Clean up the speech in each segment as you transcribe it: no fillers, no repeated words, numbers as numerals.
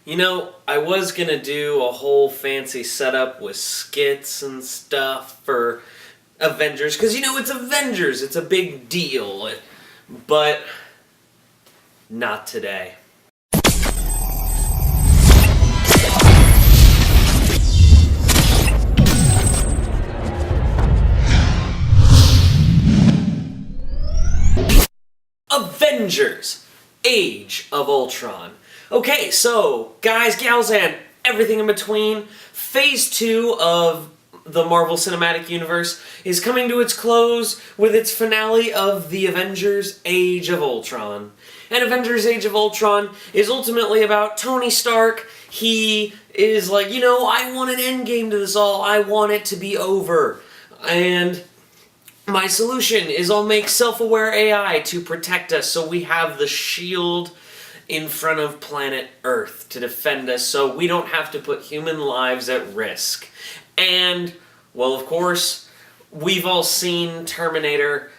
You know, I was gonna do a whole fancy setup with skits and stuff for Avengers, because it's Avengers, it's a big deal. But not today. Avengers Age of Ultron. Okay, so, guys, gals, and everything in between, Phase 2 of the Marvel Cinematic Universe is coming to its close with its finale of the Avengers Age of Ultron. And Avengers Age of Ultron is ultimately about Tony Stark. He is like, I want an endgame to this all. I want it to be over. And my solution is I'll make self-aware AI to protect us so we have the shield in front of planet Earth to defend us so we don't have to put human lives at risk. And, well, of course, we've all seen Terminator.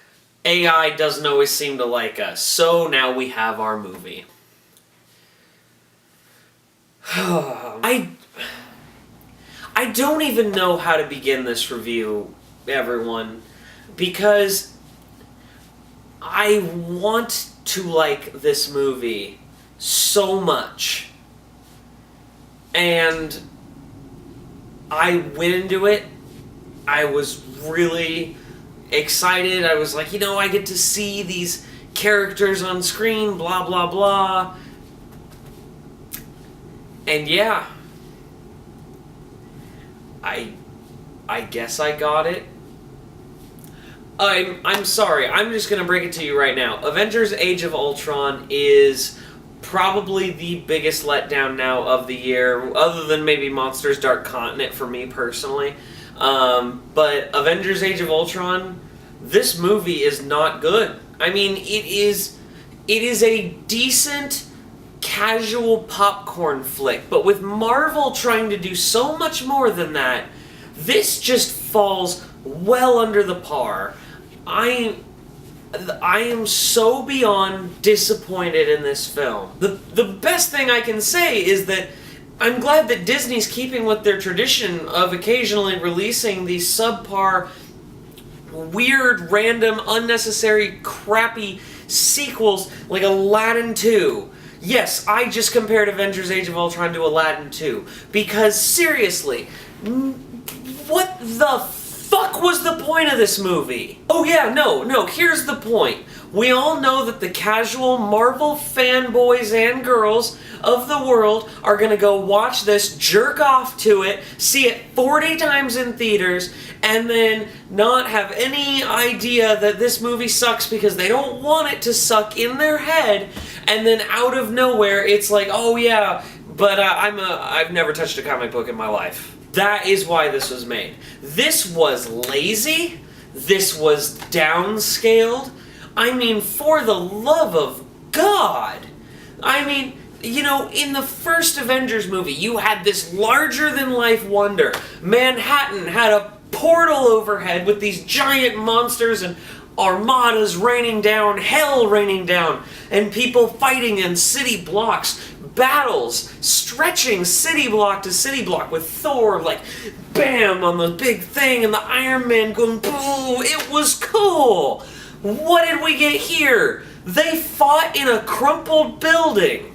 AI doesn't always seem to like us, so now we have our movie. I don't even know how to begin this review, everyone, because I want to like this movie so much. And I went into it, I was really excited. I was like, I get to see these characters on screen, blah, blah, blah. And yeah, I guess I got it. I'm sorry, I'm just gonna break it to you right now. Avengers Age of Ultron is probably the biggest letdown now of the year, other than maybe Monsters Dark Continent for me personally. But Avengers Age of Ultron, this movie is not good. I mean, it is a decent casual popcorn flick, but with Marvel trying to do so much more than that, this just falls well under the par. I am so beyond disappointed in this film. The best thing I can say is that I'm glad that Disney's keeping with their tradition of occasionally releasing these subpar, weird, random, unnecessary, crappy sequels like Aladdin 2. Yes, I just compared Avengers Age of Ultron to Aladdin 2. Because, seriously, what the fuck was the point of this movie? Oh yeah, no, here's the point. We all know that the casual Marvel fanboys and girls of the world are gonna go watch this, jerk off to it, see it 40 times in theaters, and then not have any idea that this movie sucks because they don't want it to suck in their head, and then out of nowhere it's like, oh yeah, but I've never touched a comic book in my life. That is why this was made. This was lazy. This was downscaled. I mean, for the love of God. I mean, in the first Avengers movie, you had this larger-than-life wonder. Manhattan had a portal overhead with these giant monsters and armadas raining down, hell raining down, and people fighting in city blocks. Battles stretching city block to city block with Thor like bam on the big thing and the Iron Man going boo. It was cool. What did we get here? They fought in a crumpled building.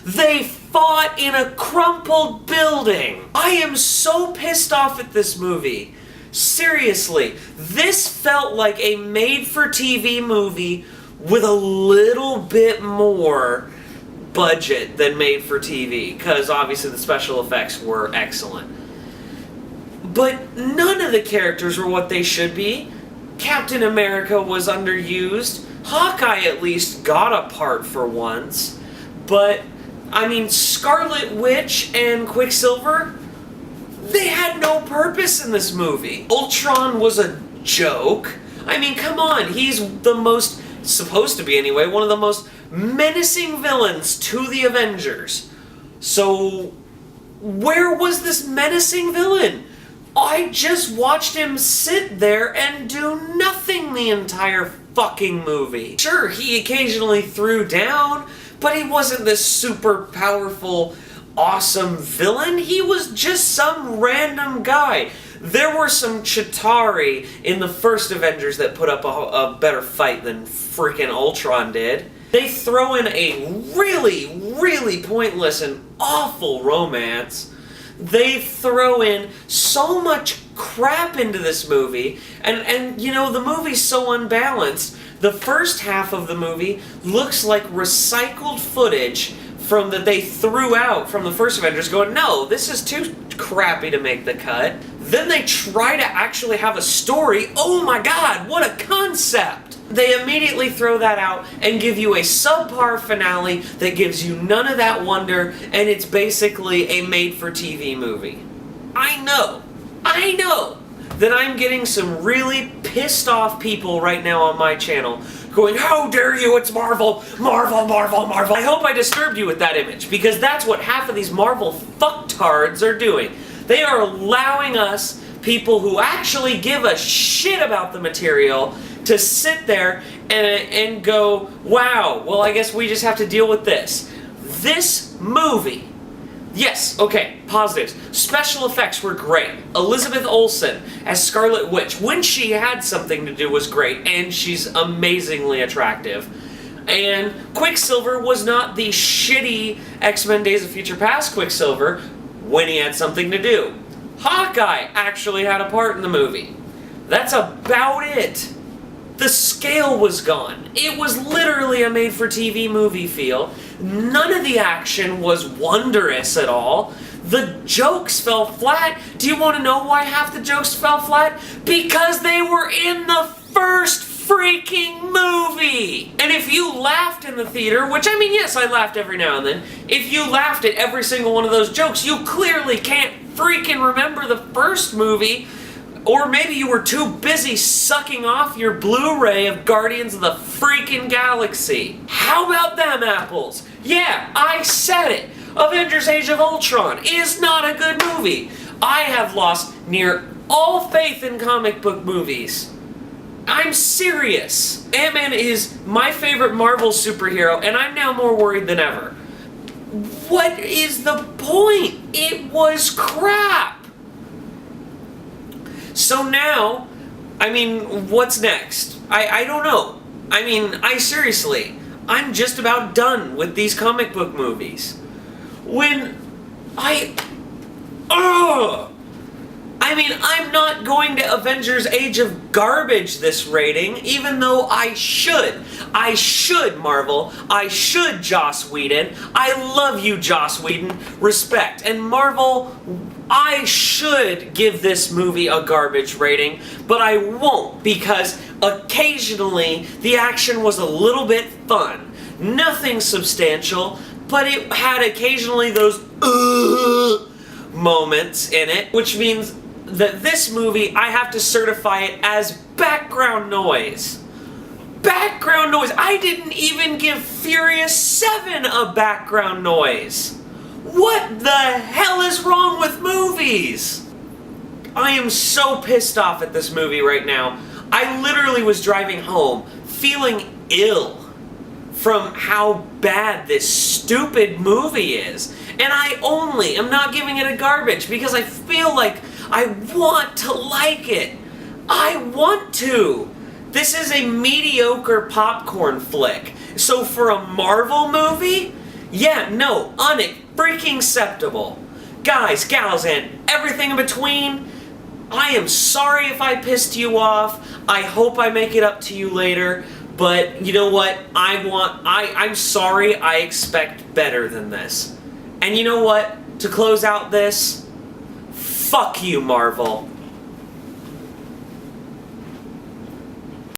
They fought in a crumpled building. I am so pissed off at this movie. Seriously, this felt like a made-for-TV movie with a little bit more budget than made for TV, because obviously the special effects were excellent. But none of the characters were what they should be. Captain America was underused. Hawkeye at least got a part for once. But, I mean, Scarlet Witch and Quicksilver, they had no purpose in this movie. Ultron was a joke. I mean, come on, he's supposed to be anyway, one of the most menacing villains to the Avengers. So, where was this menacing villain? I just watched him sit there and do nothing the entire fucking movie. Sure, he occasionally threw down, but he wasn't this super powerful, awesome villain. He was just some random guy. There were some Chitauri in the first Avengers that put up a better fight than freaking Ultron did. They throw in a really, really pointless and awful romance. They throw in so much crap into this movie, and you know, the movie's so unbalanced. The first half of the movie looks like recycled footage from that they threw out from the first Avengers, going, no, this is too crappy to make the cut. Then they try to actually have a story. Oh my god, what a concept! They immediately throw that out and give you a subpar finale that gives you none of that wonder, and it's basically a made-for-TV movie. I know that I'm getting some really pissed off people right now on my channel going, how dare you, it's Marvel, Marvel, Marvel, Marvel. I hope I disturbed you with that image, because that's what half of these Marvel fucktards are doing. They are allowing us, people who actually give a shit about the material, to sit there and go, wow, well, I guess we just have to deal with this. This movie, yes, okay, positives. Special effects were great. Elizabeth Olsen as Scarlet Witch, when she had something to do, was great, and she's amazingly attractive. And Quicksilver was not the shitty X-Men Days of Future Past Quicksilver when he had something to do. Hawkeye actually had a part in the movie. That's about it. The scale was gone. It was literally a made-for-TV movie feel. None of the action was wondrous at all. The jokes fell flat. Do you want to know why half the jokes fell flat? Because they were in the first freaking movie! And if you laughed in the theater, which, I mean, yes, I laughed every now and then. If you laughed at every single one of those jokes, you clearly can't freaking remember the first movie. Or maybe you were too busy sucking off your Blu-ray of Guardians of the freaking Galaxy. How about them apples? Yeah, I said it. Avengers Age of Ultron is not a good movie. I have lost near all faith in comic book movies. I'm serious. Ant-Man is my favorite Marvel superhero, and I'm now more worried than ever. What is the point? It was crap. So now, I mean, what's next? I don't know. I mean, I'm just about done with these comic book movies. I'm not going to Avengers Age of Garbage this rating, even though I should. I should, Marvel. I should, Joss Whedon. I love you, Joss Whedon. Respect. And Marvel, I should give this movie a garbage rating, but I won't, because occasionally the action was a little bit fun. Nothing substantial, but it had occasionally those moments in it, which means that this movie, I have to certify it as background noise. Background noise! I didn't even give Furious 7 a background noise! What the hell is wrong with movies? I am so pissed off at this movie right now. I literally was driving home feeling ill from how bad this stupid movie is. And I only am not giving it a garbage because I feel like I want to like it. I want to. This is a mediocre popcorn flick. So for a Marvel movie, yeah, no, freaking acceptable. Guys, gals, and everything in between, I am sorry if I pissed you off. I hope I make it up to you later. But you know what? I'm sorry, I expect better than this. And you know what? To close out this, fuck you, Marvel.